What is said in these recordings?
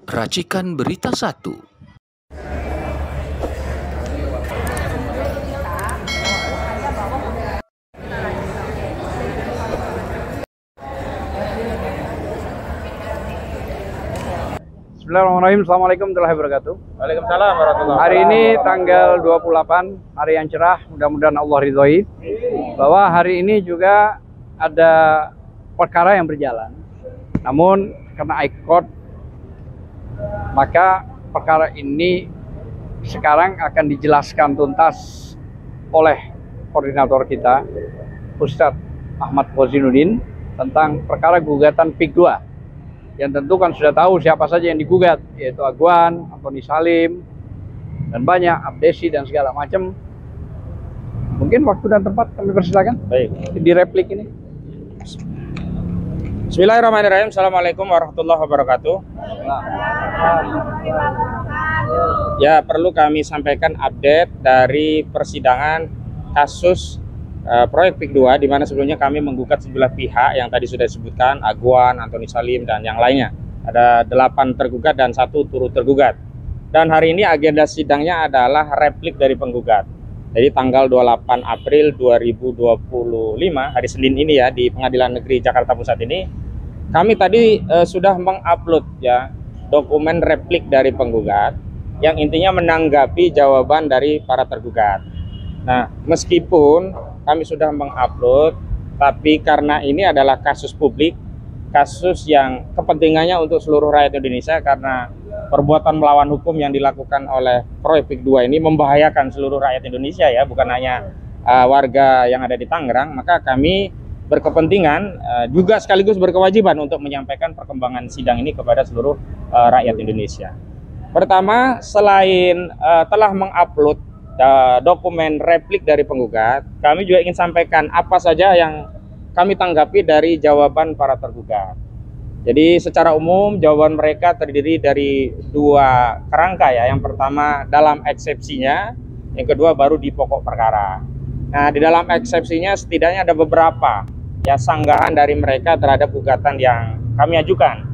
Racikan Berita 1. Bismillahirrahmanirrahim. Assalamualaikum warahmatullahi wabarakatuh. Waalaikumsalam warahmatullahi wabarakatuh. Hari ini tanggal 28, hari yang cerah, mudah-mudahan Allah ridhoi. Bahwa hari ini juga ada perkara yang berjalan. Namun karena ICOT, maka perkara ini sekarang akan dijelaskan tuntas oleh koordinator kita, Ustadz Ahmad Khozinuddin, tentang perkara gugatan PIK 2. Yang tentu kan sudah tahu siapa saja yang digugat, yaitu Agwan, Antoni Salim, dan banyak, Abdesi dan segala macam. Mungkin waktu dan tempat kami persilakan. Baik. Di replik ini. Bismillahirrahmanirrahim. Assalamualaikum warahmatullahi wabarakatuh. Ya, perlu kami sampaikan update dari persidangan kasus proyek PIK 2, di mana sebelumnya kami menggugat sejumlah pihak yang tadi sudah disebutkan, Agwan, Antoni Salim, dan yang lainnya. Ada 8 tergugat dan 1 turut tergugat. Dan hari ini agenda sidangnya adalah replik dari penggugat. Jadi tanggal 28 April 2025, hari Senin ini ya, di Pengadilan Negeri Jakarta Pusat ini, kami tadi sudah mengupload ya dokumen replik dari penggugat yang intinya menanggapi jawaban dari para tergugat. Nah, meskipun kami sudah mengupload, tapi karena ini adalah kasus publik, kasus yang kepentingannya untuk seluruh rakyat Indonesia, karena perbuatan melawan hukum yang dilakukan oleh proyek PIK 2 ini membahayakan seluruh rakyat Indonesia ya, bukan hanya warga yang ada di Tangerang, maka kami berkepentingan juga sekaligus berkewajiban untuk menyampaikan perkembangan sidang ini kepada seluruh rakyat Indonesia. Pertama, selain telah mengupload dokumen replik dari penggugat, kami juga ingin sampaikan apa saja yang kami tanggapi dari jawaban para tergugat. Jadi secara umum jawaban mereka terdiri dari 2 kerangka ya. Yang pertama dalam eksepsinya, yang kedua baru di pokok perkara. Nah, di dalam eksepsinya setidaknya ada beberapa ya sanggahan dari mereka terhadap gugatan yang kami ajukan.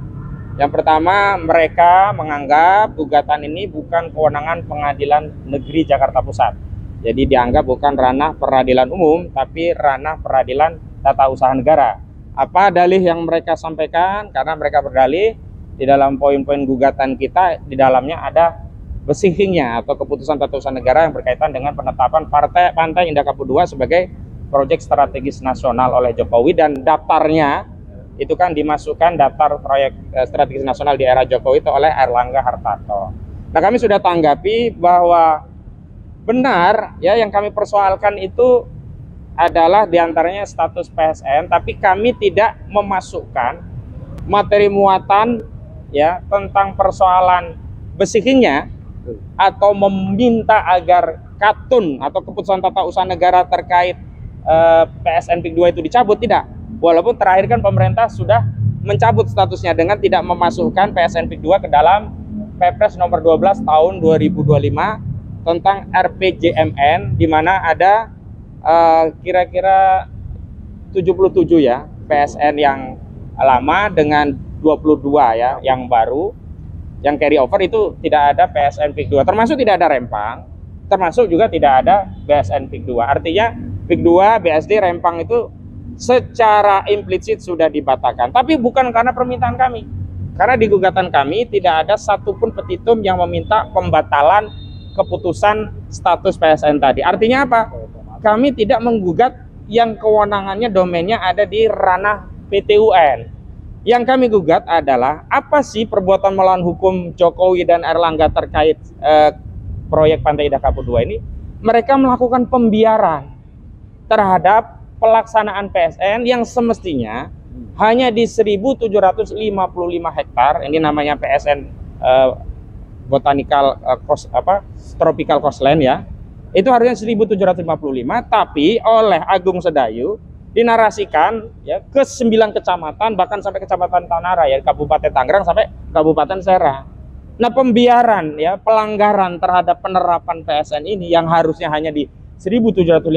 Yang pertama, mereka menganggap gugatan ini bukan kewenangan Pengadilan Negeri Jakarta Pusat. Jadi dianggap bukan ranah peradilan umum, tapi ranah peradilan tata usaha negara. Apa dalih yang mereka sampaikan? Karena mereka berdalih di dalam poin-poin gugatan kita, di dalamnya ada besikhingnya atau keputusan tata usaha negara yang berkaitan dengan penetapan Pantai Indah Kapuk 2 sebagai proyek strategis nasional oleh Jokowi, dan daftarnya itu kan dimasukkan daftar proyek strategis nasional di era Jokowi itu oleh Erlangga Hartarto. Nah, kami sudah tanggapi bahwa benar ya yang kami persoalkan itu adalah diantaranya status PSN, tapi kami tidak memasukkan materi muatan ya tentang persoalan besikhingnya atau meminta agar katun atau keputusan tata usaha negara terkait PSN PIK 2 itu dicabut, tidak. Walaupun terakhir kan pemerintah sudah mencabut statusnya dengan tidak memasukkan PSN PIK 2 ke dalam Perpres nomor 12 tahun 2025 tentang RPJMN, di mana ada kira-kira 77 ya PSN yang lama dengan 22 ya yang baru, yang carry over itu tidak ada PSN PIK 2, termasuk tidak ada Rempang, termasuk juga tidak ada BSN PIK 2. Artinya PIK 2, BSD, Rempang itu secara implisit sudah dibatalkan, tapi bukan karena permintaan kami, karena di gugatan kami tidak ada satupun petitum yang meminta pembatalan keputusan status PSN tadi. Artinya apa? Kami tidak menggugat yang kewenangannya domainnya ada di ranah PT UN. Yang kami gugat adalah apa sih perbuatan melawan hukum Jokowi dan Erlangga terkait proyek Pantai Indah Kapuk 2 ini. Mereka melakukan pembiaran terhadap pelaksanaan PSN yang semestinya hanya di 1.755 hektar, ini namanya PSN Botanical Tropical Coastland ya. Itu harusnya 1.755, tapi oleh Agung Sedayu dinarasikan ya ke 9 kecamatan, bahkan sampai Kecamatan Tanara ya, Kabupaten Tangerang sampai Kabupaten Serang. Nah, pembiaran ya, pelanggaran terhadap penerapan PSN ini yang harusnya hanya di 1.755,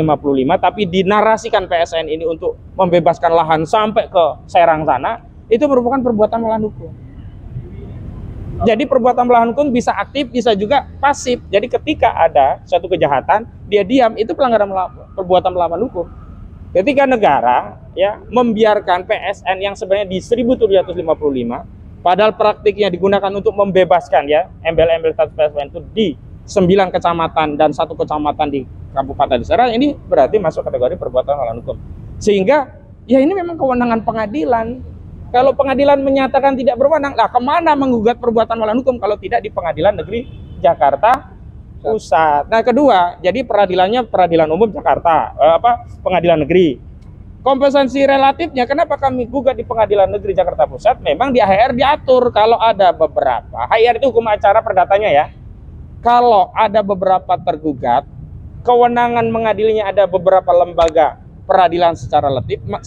tapi dinarasikan PSN ini untuk membebaskan lahan sampai ke Serang sana, itu merupakan perbuatan melawan hukum. Jadi perbuatan melawan hukum bisa aktif, bisa juga pasif. Jadi ketika ada suatu kejahatan, dia diam, itu pelanggaran perbuatan melawan hukum. Ketika negara ya membiarkan PSN yang sebenarnya di 1755, padahal praktiknya digunakan untuk membebaskan ya embel-embel status PSN itu di 9 kecamatan dan 1 kecamatan di Kabupaten Serang, ini berarti masuk kategori perbuatan melawan hukum. Sehingga ya ini memang kewenangan pengadilan. Kalau pengadilan menyatakan tidak berwenang, lah kemana menggugat perbuatan melawan hukum kalau tidak di Pengadilan Negeri Jakarta Pusat. Nah kedua, jadi peradilannya Peradilan Umum Jakarta, Pengadilan Negeri. Kompensasi relatifnya, kenapa kami gugat di Pengadilan Negeri Jakarta Pusat? Memang di HR diatur kalau ada beberapa, HR itu hukum acara perdatanya ya. Kalau ada beberapa tergugat, kewenangan mengadilinya ada beberapa lembaga peradilan secara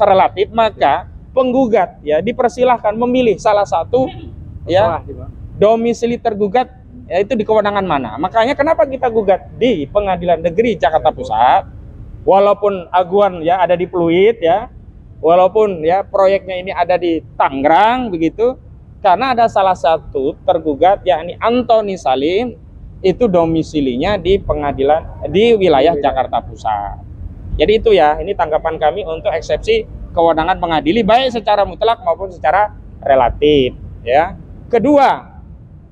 relatif, maka penggugat ya dipersilahkan memilih salah satu ya domisili tergugat, yaitu di kewenangan mana. Makanya kenapa kita gugat di Pengadilan Negeri Jakarta Pusat, walaupun aguan ya ada di Pluit ya, walaupun ya proyeknya ini ada di Tangerang begitu, karena ada salah satu tergugat yakni Antoni Salim, itu domisilinya di pengadilan di wilayah Jakarta Pusat. Jadi itu ya, ini tanggapan kami untuk eksepsi kewenangan mengadili baik secara mutlak maupun secara relatif ya. Kedua,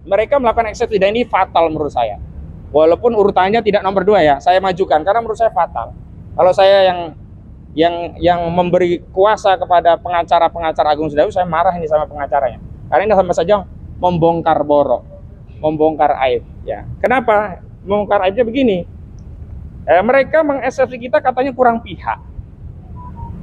mereka melakukan eksepsi dan ini fatal menurut saya. Walaupun urutannya tidak nomor 2 ya, saya majukan karena menurut saya fatal. Kalau saya yang memberi kuasa kepada pengacara Agung Sedayu, saya marah ini sama pengacaranya. Karena ini sama saja membongkar borok, membongkar aib ya. Kenapa? Membongkar aibnya begini. Mereka mengeksepsi kita katanya kurang pihak.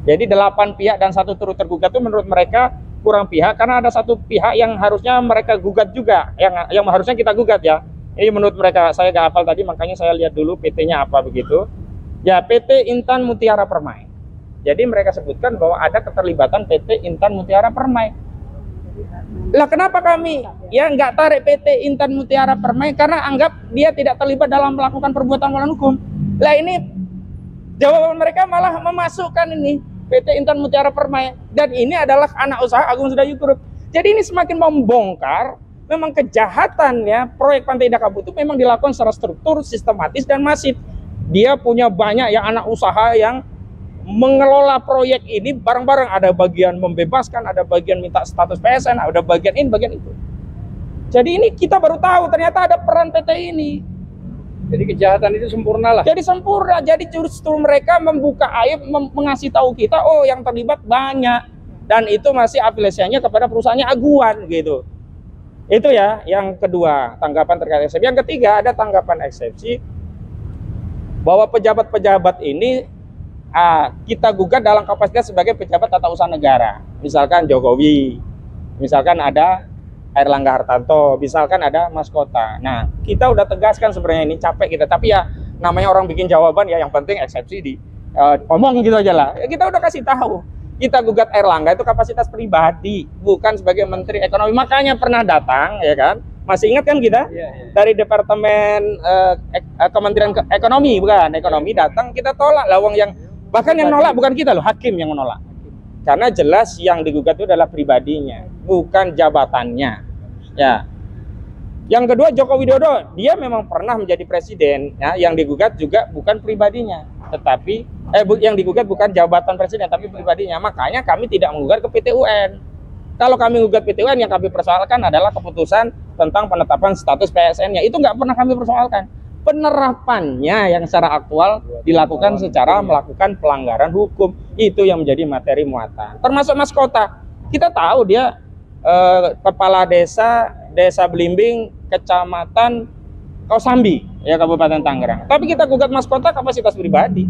Jadi 8 pihak dan 1 turut tergugat itu menurut mereka kurang pihak karena ada 1 pihak yang harusnya mereka gugat juga, yang harusnya kita gugat ya. Ini menurut mereka, saya gak hafal tadi makanya saya lihat dulu PT-nya apa begitu. Ya PT Intan Mutiara Permai. Jadi mereka sebutkan bahwa ada keterlibatan PT Intan Mutiara Permai. Lah kenapa kami ya nggak tarik PT Intan Mutiara Permai? Karena anggap dia tidak terlibat dalam melakukan perbuatan melawan hukum. Lah ini jawaban mereka malah memasukkan ini PT Intan Mutiara Permai, dan ini adalah anak usaha Agung Sedayu Group. Jadi ini semakin membongkar memang kejahatan ya proyek Pantai Indah Kapuk itu memang dilakukan secara struktur, sistematis dan masif. Dia punya banyak ya anak usaha yang mengelola proyek ini bareng-bareng, ada bagian membebaskan, ada bagian minta status PSN, ada bagian ini, bagian itu. Jadi ini kita baru tahu ternyata ada peran PT ini. Jadi kejahatan itu sempurna lah. Jadi sempurna. Jadi justru mereka membuka aib, mengasih tahu kita, oh yang terlibat banyak, dan itu masih afiliasinya kepada perusahaannya Aguan gitu. Itu ya yang kedua, tanggapan terkait eksepsi. Yang ketiga ada tanggapan eksepsi bahwa pejabat-pejabat ini kita gugat dalam kapasitas sebagai pejabat tata usaha negara. Misalkan Jokowi, misalkan ada Airlangga Hartarto, misalkan ada Mas Kota. Nah, kita udah tegaskan sebenarnya ini capek kita, tapi ya namanya orang bikin jawaban ya yang penting eksepsi di ngomong gitu aja lah. Ya, kita udah kasih tahu. Kita gugat Airlangga itu kapasitas pribadi, bukan sebagai Menteri Ekonomi. Makanya pernah datang ya kan? Masih ingat kan kita? Dari Departemen Kementerian Ekonomi, bukan Ekonomi datang, kita tolak lah wong yang bahkan yang nolak bukan kita loh, hakim yang menolak. Karena jelas yang digugat itu adalah pribadinya, bukan jabatannya. Ya. Yang kedua Joko Widodo, dia memang pernah menjadi presiden, ya, yang digugat juga bukan pribadinya, tetapi yang digugat bukan jabatan presiden tapi pribadinya. Makanya kami tidak menggugat ke PT UN. Kalau kami gugat PT UN, yang kami persoalkan adalah keputusan tentang penetapan status PSN-nya. Itu nggak pernah kami persoalkan. Penerapannya yang secara aktual dilakukan secara melakukan pelanggaran hukum, itu yang menjadi materi muatan. Termasuk Mas Kota, kita tahu dia kepala desa Belimbing, Kecamatan Kosambi, ya Kabupaten Tangerang. Tapi kita gugat Mas Kota kapasitas pribadi,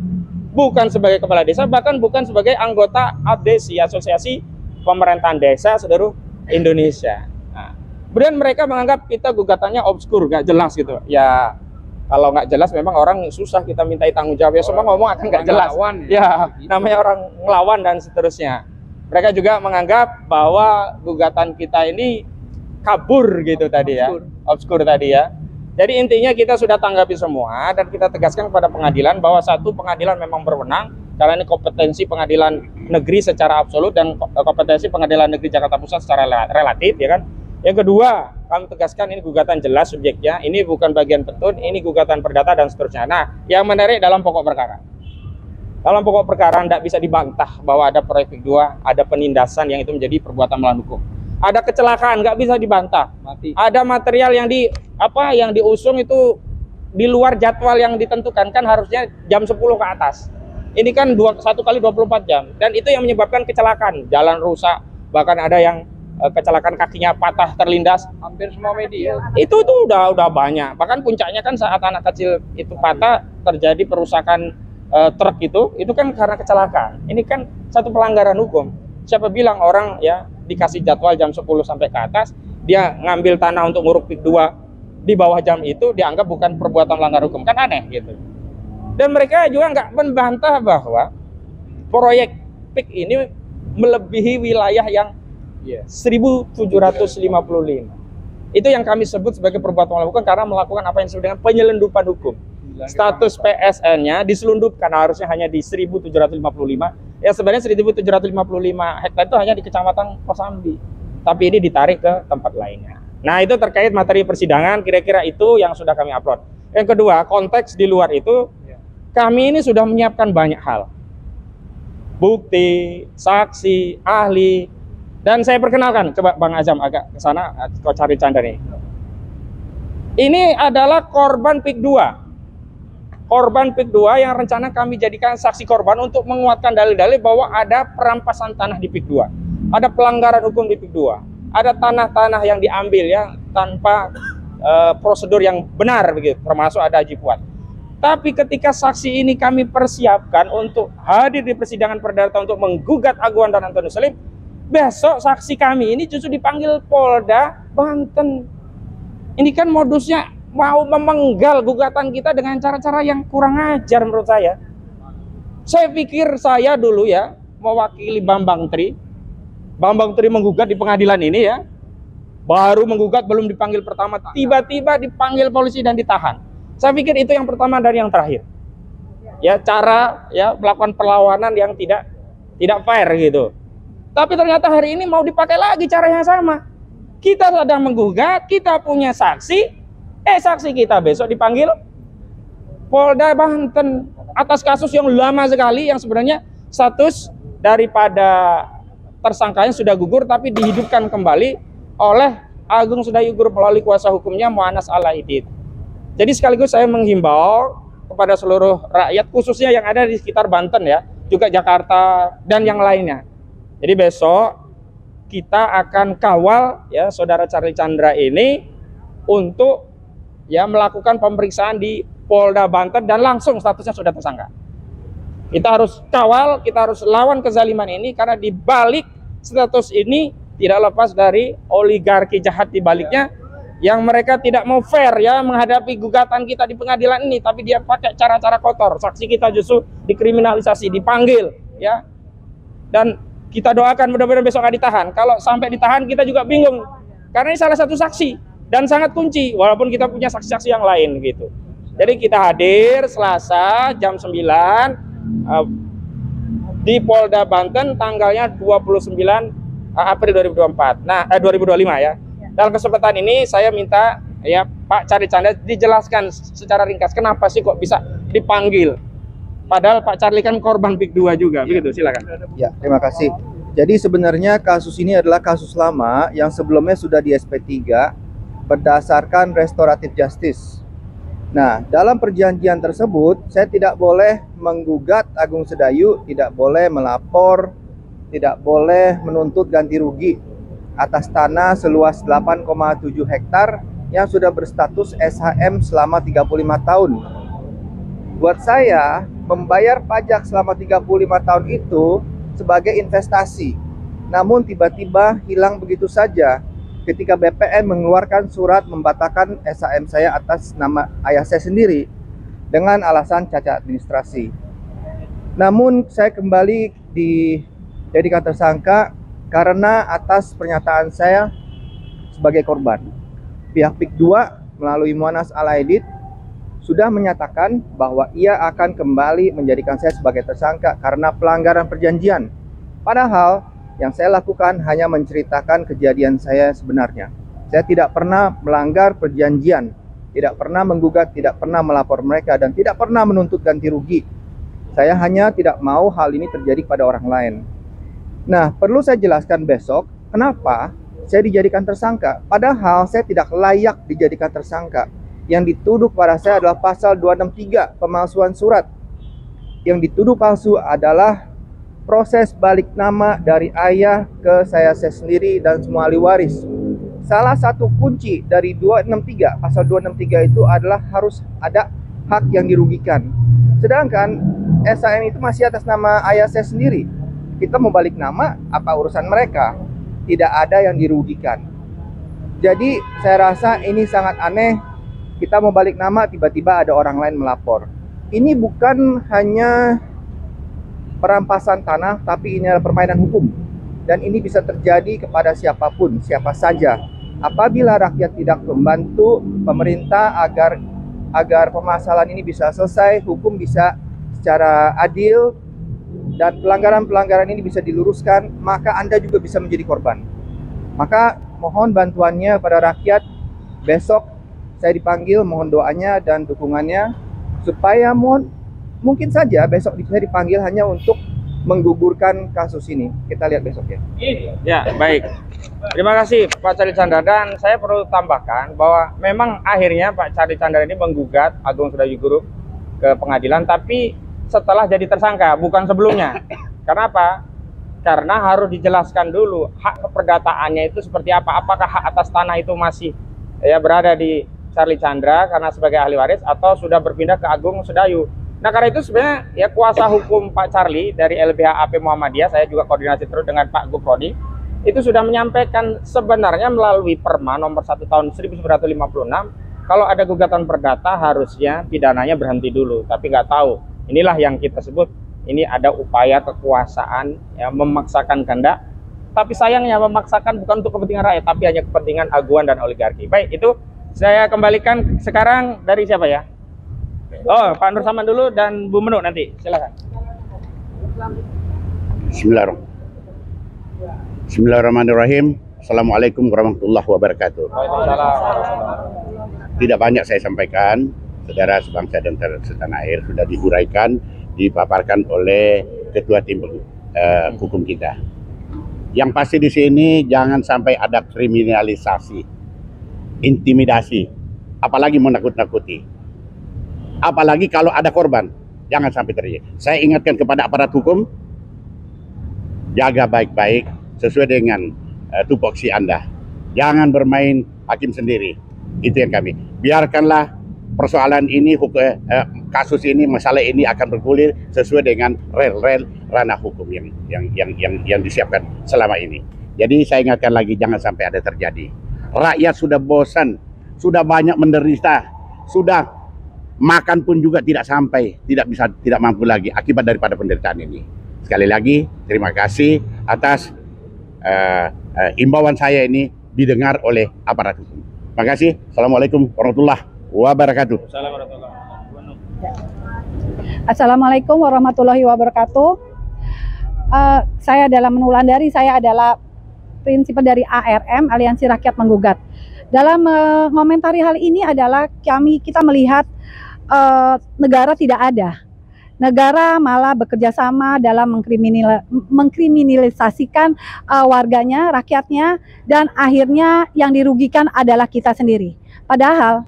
bukan sebagai kepala desa, bahkan bukan sebagai anggota ADESI, Asosiasi Pemerintahan Desa Seluruh Indonesia. Nah, kemudian mereka menganggap kita gugatannya obskur, gak jelas gitu. Ya kalau nggak jelas memang orang susah kita mintai tanggung jawab, ya semua ngomong akan nggak jelas ya gitu. Namanya orang ngelawan dan seterusnya. Mereka juga menganggap bahwa gugatan kita ini kabur gitu tadi ya, obskur tadi ya. Jadi intinya kita sudah tanggapi semua dan kita tegaskan kepada pengadilan bahwa satu, pengadilan memang berwenang karena ini kompetensi pengadilan negeri secara absolut dan kompetensi pengadilan negeri Jakarta Pusat secara relatif ya kan. Yang kedua, kami tegaskan ini gugatan jelas subjeknya, ini bukan bagian petun, ini gugatan perdata dan seterusnya. Nah, yang menarik dalam pokok perkara. Dalam pokok perkara tidak bisa dibantah bahwa ada proyek PIK 2, ada penindasan yang itu menjadi perbuatan melawan hukum. Ada kecelakaan, nggak bisa dibantah. Ada material yang diusung itu di luar jadwal yang ditentukan, kan harusnya jam 10 ke atas. Ini kan 1 kali 24 jam, dan itu yang menyebabkan kecelakaan, jalan rusak, bahkan ada yang kecelakaan kakinya patah terlindas. Hampir semua media. Itu udah banyak. Bahkan puncaknya kan saat anak kecil itu patah terjadi perusakan truk itu kan karena kecelakaan. Ini kan satu pelanggaran hukum. Siapa bilang orang ya dikasih jadwal jam 10 sampai ke atas, dia ngambil tanah untuk nguruk PIK 2 di bawah jam itu dianggap bukan perbuatan melanggar hukum, kan aneh gitu. Dan mereka juga nggak membantah bahwa proyek PIK ini melebihi wilayah yang 1755. Itu yang kami sebut sebagai perbuatan melanggar hukum karena melakukan apa yang disebut dengan penyelundupan hukum. Status PSN-nya diselundupkan, harusnya hanya di 1755. Ya sebenarnya 1755 hektar itu hanya di Kecamatan Kosambi. Tapi ini ditarik ke tempat lainnya. Nah, itu terkait materi persidangan, kira-kira itu yang sudah kami upload. Yang kedua, konteks di luar itu, kami ini sudah menyiapkan banyak hal. Bukti, saksi, ahli. Dan saya perkenalkan, coba Bang Azam agak ke sana, kau cari Chandra nih. Ini adalah korban PIK 2. Korban PIK 2 yang rencana kami jadikan saksi korban untuk menguatkan dalil-dalil bahwa ada perampasan tanah di PIK 2. Ada pelanggaran hukum di PIK 2. Ada tanah-tanah yang diambil ya tanpa prosedur yang benar begitu, termasuk ada haji puat. Tapi ketika saksi ini kami persiapkan untuk hadir di persidangan perdata untuk menggugat Aguan dan Antonius Salim, besok saksi kami ini justru dipanggil Polda Banten. Ini kan modusnya mau memenggal gugatan kita dengan cara-cara yang kurang ajar menurut saya. Saya pikir saya dulu ya mewakili Bambang Tri. Bambang Tri menggugat di pengadilan ini ya. Baru menggugat, belum dipanggil pertama, tiba-tiba dipanggil polisi dan ditahan. Saya pikir itu yang pertama dan yang terakhir. Ya, cara ya melakukan perlawanan yang tidak fair gitu. Tapi ternyata hari ini mau dipakai lagi cara yang sama. Kita sedang menggugat, kita punya saksi, saksi kita besok dipanggil Polda Banten atas kasus yang lama sekali yang sebenarnya status daripada tersangkanya sudah gugur tapi dihidupkan kembali oleh Agung Sudayugur melalui kuasa hukumnya Mu'annas Al-Aidid. Jadi sekaligus saya menghimbau kepada seluruh rakyat khususnya yang ada di sekitar Banten ya, juga Jakarta dan yang lainnya. Jadi besok kita akan kawal ya saudara Charlie Chandra ini untuk ya melakukan pemeriksaan di Polda Banten dan langsung statusnya sudah tersangka. Kita harus kawal, kita harus lawan kezaliman ini karena di balik status ini tidak lepas dari oligarki jahat di baliknya yang mereka tidak mau fair ya menghadapi gugatan kita di pengadilan ini, tapi dia pakai cara-cara kotor. Saksi kita justru dikriminalisasi, dipanggil ya. Dan kita doakan mudah-mudahan besok nggak ditahan. Kalau sampai ditahan kita juga bingung karena ini salah satu saksi dan sangat kunci walaupun kita punya saksi-saksi yang lain gitu. Jadi kita hadir Selasa jam 9 di Polda Banten tanggalnya 29 April 2024. Nah, 2025 ya. Dalam kesempatan ini saya minta ya Pak Charlie Chandra dijelaskan secara ringkas kenapa sih kok bisa dipanggil. Padahal Pak Charlie kan korban PIK 2 juga. Begitu, silakan. Ya, terima kasih. Jadi sebenarnya kasus ini adalah kasus lama yang sebelumnya sudah di SP3 berdasarkan restoratif justice. Nah, dalam perjanjian tersebut saya tidak boleh menggugat Agung Sedayu, tidak boleh melapor, tidak boleh menuntut ganti rugi atas tanah seluas 8,7 hektar yang sudah berstatus SHM selama 35 tahun. Buat saya, membayar pajak selama 35 tahun itu sebagai investasi. Namun tiba-tiba hilang begitu saja ketika BPN mengeluarkan surat membatalkan SHM saya atas nama ayah saya sendiri dengan alasan cacat administrasi. Namun saya kembali dijadikan tersangka karena atas pernyataan saya sebagai korban. Pihak PIK 2 melalui Mu'annas Al-Aidid sudah menyatakan bahwa ia akan kembali menjadikan saya sebagai tersangka karena pelanggaran perjanjian. Padahal yang saya lakukan hanya menceritakan kejadian saya sebenarnya. Saya tidak pernah melanggar perjanjian, tidak pernah menggugat, tidak pernah melapor mereka, dan tidak pernah menuntut ganti rugi. Saya hanya tidak mau hal ini terjadi pada orang lain. Nah, perlu saya jelaskan besok kenapa saya dijadikan tersangka. Padahal saya tidak layak dijadikan tersangka. Yang dituduh pada saya adalah pasal 263, pemalsuan surat. Yang dituduh palsu adalah proses balik nama dari ayah ke saya sendiri dan semua ahli waris. Salah satu kunci dari 263, pasal 263 itu adalah harus ada hak yang dirugikan. Sedangkan SHM itu masih atas nama ayah saya sendiri. Kita mau balik nama, apa urusan mereka? Tidak ada yang dirugikan. Jadi saya rasa ini sangat aneh. Kita mau balik nama, tiba-tiba ada orang lain melapor. Ini bukan hanya perampasan tanah, tapi ini adalah permainan hukum. Dan ini bisa terjadi kepada siapapun, siapa saja. Apabila rakyat tidak membantu pemerintah agar permasalahan ini bisa selesai, hukum bisa secara adil, dan pelanggaran-pelanggaran ini bisa diluruskan, maka Anda juga bisa menjadi korban. Maka mohon bantuannya pada rakyat. Besok saya dipanggil, mohon doanya dan dukungannya, supaya mungkin saja besok saya dipanggil hanya untuk menggugurkan kasus ini. Kita lihat besok ya. Ya, baik. Terima kasih Pak Charlie Chandra, dan saya perlu tambahkan bahwa memang akhirnya Pak Charlie Chandra ini menggugat Agung Sedayu Group ke pengadilan, tapi setelah jadi tersangka, bukan sebelumnya. Karena apa? Karena harus dijelaskan dulu hak keperdataannya itu seperti apa. Apakah hak atas tanah itu masih berada di Charlie Chandra karena sebagai ahli waris, atau sudah berpindah ke Agung Sedayu. Nah, karena itu sebenarnya kuasa hukum Pak Charlie dari LBH AP Muhammadiyah, saya juga koordinasi terus dengan Pak Guprodi, itu sudah menyampaikan sebenarnya melalui Perma nomor 1 tahun 1956, kalau ada gugatan perdata harusnya pidananya berhenti dulu. Tapi nggak tahu, inilah yang kita sebut, ini ada upaya kekuasaan memaksakan kehendak. Tapi sayangnya memaksakan bukan untuk kepentingan rakyat, tapi hanya kepentingan aguan dan oligarki. Baik, itu saya kembalikan sekarang dari siapa ya? Oh, Pak Nur Saman dulu dan Bu Menuk nanti, silakan. Bismillahirrahmanirrahim. Assalamualaikum warahmatullahi wabarakatuh. Tidak banyak saya sampaikan, saudara sebangsa dan setanah air, sudah dihuraikan, dipaparkan oleh ketua tim hukum kita. Yang pasti di sini jangan sampai ada kriminalisasi, intimidasi, apalagi menakut-nakuti. Apalagi kalau ada korban, jangan sampai terjadi. Saya ingatkan kepada aparat hukum, jaga baik-baik sesuai dengan tupoksi Anda. Jangan bermain hakim sendiri. Itu yang kami. Biarkanlah persoalan ini, kasus ini, masalah ini akan bergulir sesuai dengan rel-rel ranah hukum yang disiapkan selama ini. Jadi saya ingatkan lagi, jangan sampai ada terjadi. Rakyat sudah bosan, sudah banyak menderita, sudah makan pun juga tidak mampu lagi akibat daripada penderitaan ini. Sekali lagi terima kasih atas imbauan saya ini didengar oleh aparat hukum. Terima kasih. Assalamualaikum warahmatullahi wabarakatuh. Assalamualaikum warahmatullahi wabarakatuh. Saya adalah Menulandari, saya adalah prinsipal dari ARM, Aliansi Rakyat Menggugat. Dalam mengomentari hal ini adalah kita melihat negara tidak ada. Negara malah bekerja sama dalam mengkriminalisasikan warganya, rakyatnya, dan akhirnya yang dirugikan adalah kita sendiri. Padahal,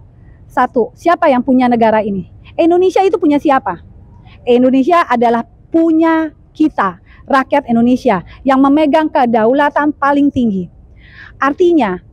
satu, siapa yang punya negara ini? Indonesia itu punya siapa? Indonesia adalah punya kita, rakyat Indonesia, yang memegang kedaulatan paling tinggi. Artinya,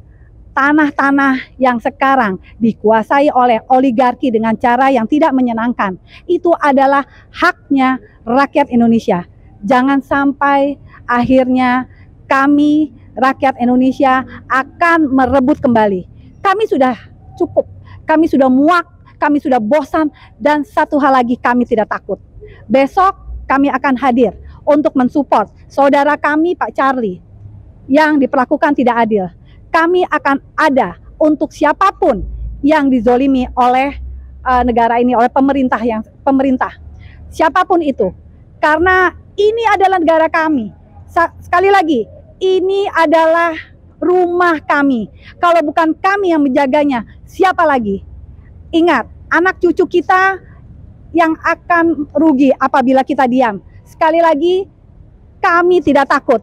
tanah-tanah yang sekarang dikuasai oleh oligarki dengan cara yang tidak menyenangkan, itu adalah haknya rakyat Indonesia. Jangan sampai akhirnya kami, rakyat Indonesia, akan merebut kembali. Kami sudah cukup, kami sudah muak, kami sudah bosan, dan satu hal lagi, kami tidak takut. Besok kami akan hadir untuk mensupport saudara kami Pak Charlie yang diperlakukan tidak adil. Kami akan ada untuk siapapun yang dizolimi oleh negara ini, oleh pemerintah. Siapapun itu. Karena ini adalah negara kami. Sekali lagi, ini adalah rumah kami. Kalau bukan kami yang menjaganya, siapa lagi? Ingat, anak cucu kita yang akan rugi apabila kita diam. Sekali lagi, kami tidak takut.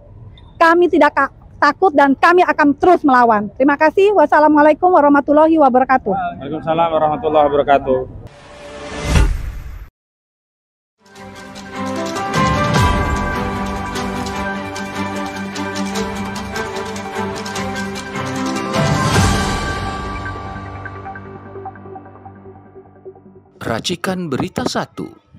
Kami tidak takut dan kami akan terus melawan. Terima kasih. Wassalamualaikum warahmatullahi wabarakatuh. Waalaikumsalam warahmatullahi wabarakatuh. Racikan Berita 1.